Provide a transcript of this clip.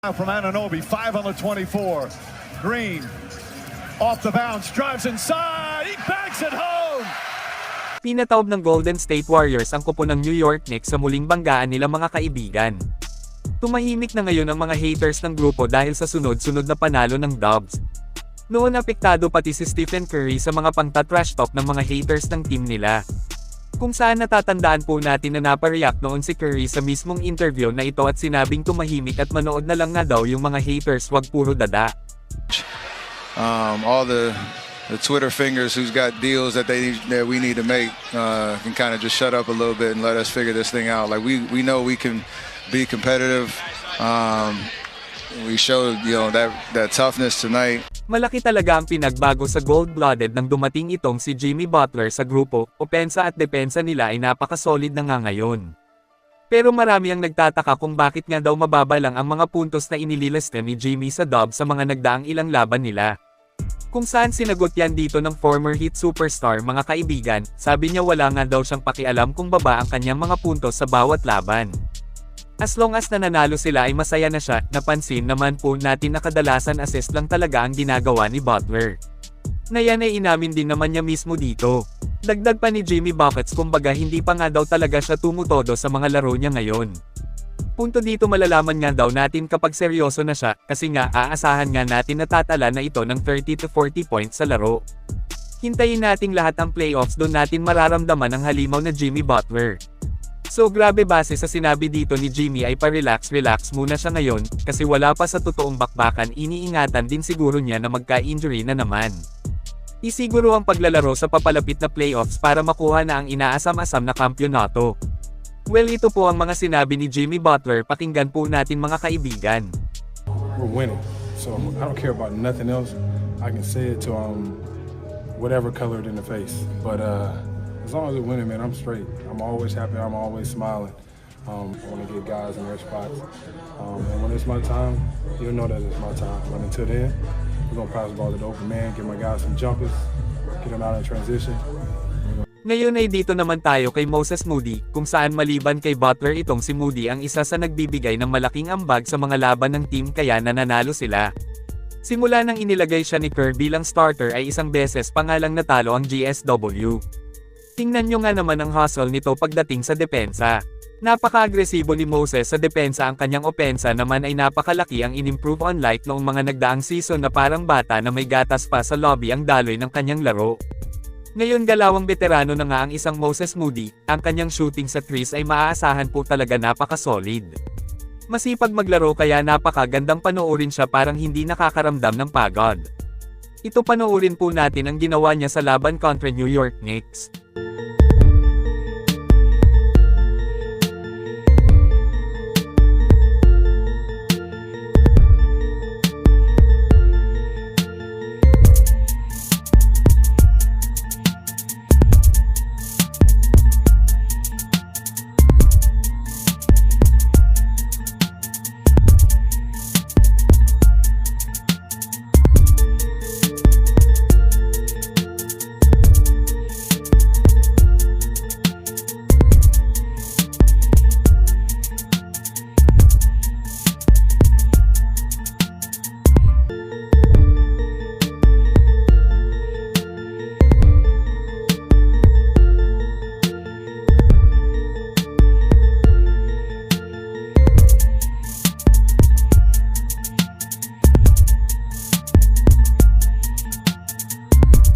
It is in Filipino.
From Anunoby, 5 on the 24. Green, off the bounce, drives inside, he banks it home! Pinataob ng Golden State Warriors ang kupo ng New York Knicks sa muling banggaan nila mga kaibigan. Tumahimik na ngayon ang mga haters ng grupo dahil sa sunod-sunod na panalo ng Dubs. Noon apektado pati si Stephen Curry sa mga pangta-trash talk ng mga haters ng team nila. Kung saan natatandaan po natin na napareact noon si Curry sa mismong interview na ito at sinabing tumahimik at manood na lang nga daw yung mga haters, wag puro dada. All the Twitter fingers who's got deals that we need to make can kind of just shut up a little bit and let us figure this thing out. Like we know we can be competitive. We showed that toughness tonight. Malaki talaga ang pinagbago sa gold-blooded nang dumating itong si Jimmy Butler sa grupo. Opensa at depensa nila ay napaka-solid na nga ngayon. Pero marami ang nagtataka kung bakit nga daw mababa lang ang mga puntos na inililista ni Jimmy sa Dubs sa mga nagdaang ilang laban nila. Kung saan sinagot yan dito ng former Heat superstar mga kaibigan, sabi niya wala nga daw siyang pakialam kung baba ang kanyang mga puntos sa bawat laban. As long as nananalo sila ay masaya na siya. Napansin naman po natin na kadalasan assist lang talaga ang ginagawa ni Butler. Na yan ay inamin din naman niya mismo dito. Dagdag pa ni Jimmy Buckets kumbaga hindi pa nga daw talaga siya tumutodo sa mga laro niya ngayon. Punto dito malalaman nga daw natin kapag seryoso na siya, kasi nga aasahan nga natin na tatala na ito ng 30 to 40 points sa laro. Hintayin nating lahat ang playoffs, doon natin mararamdaman ang halimaw na Jimmy Butler. So grabe, base sa sinabi dito ni Jimmy ay pa-relax muna siya ngayon, kasi wala pa sa totoong bakbakan. Iniingatan din siguro niya na magka-injury na naman. Isiguro ang paglalaro sa papalapit na playoffs para makuha na ang inaasam-asam na kampyonato. Well, ito po ang mga sinabi ni Jimmy Butler, pakinggan po natin mga kaibigan. We're winning, so I don't care about nothing else. I can say it to whatever colored in the face, but as long as we're winning, man, I'm straight. I'm always happy. I'm always smiling. I want to get guys in their spots. And when it's my time, you'll know that it's my time. But until then, we're going to pass the ball to the open man, get my guys some jumpers, get them out in transition. Ngayon ay dito naman tayo kay Moses Moody, kung saan maliban kay Butler itong si Moody ang isa sa nagbibigay ng malaking ambag sa mga laban ng team kaya nananalo sila. Simula nang inilagay siya ni Kerr bilang starter ay isang beses pa nga lang natalo ang GSW. Tingnan nyo nga naman ang hustle nito pagdating sa depensa. Napaka-agresibo ni Moses sa depensa, ang kanyang opensa naman ay napakalaki ang inimprove unlike noong mga nagdaang season na parang bata na may gatas pa sa lobby ang daloy ng kanyang laro. Ngayon galawang veterano na nga ang isang Moses Moody, ang kanyang shooting sa threes ay maaasahan po talaga napaka-solid. Masipag maglaro kaya napakagandang panoorin siya, parang hindi nakakaramdam ng pagod. Ito panoorin po natin ang ginawa niya sa laban kontra New York Knicks.